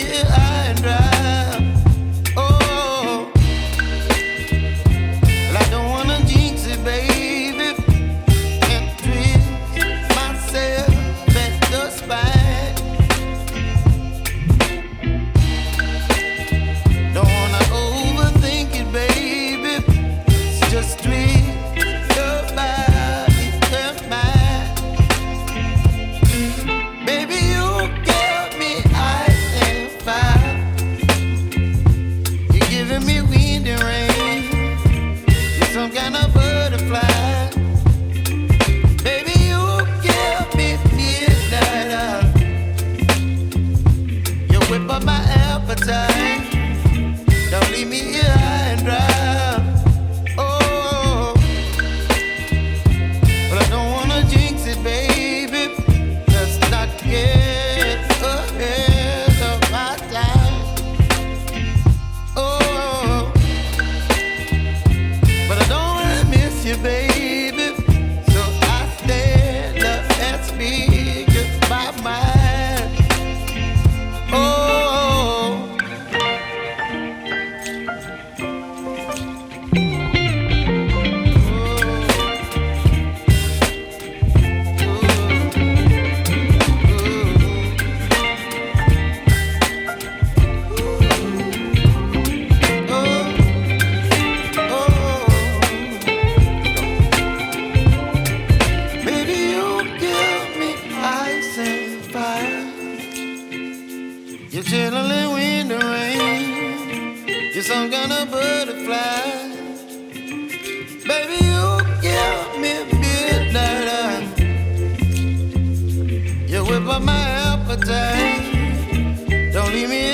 here high and dry. Oh, well, I don't wanna jinx it, baby, and twist myself at the spine. Don't wanna overthink it, baby. It's just twist your body and mine. Baby, you give me ice and fire. You're giving me wind and rain. You're some kind of butterfly. Baby, you give me midnight. You whip up my appetite. Don't leave me here high and dry. Oh, but I don't wanna jinx it, baby. Let's not get ahead of my time. Oh, but I don't wanna miss you, baby. So I stand up and speak my mind. Oh. You're chilling wind and rain. You're some kind of butterfly. Baby, you give me midnight. You whip up my appetite. Don't leave me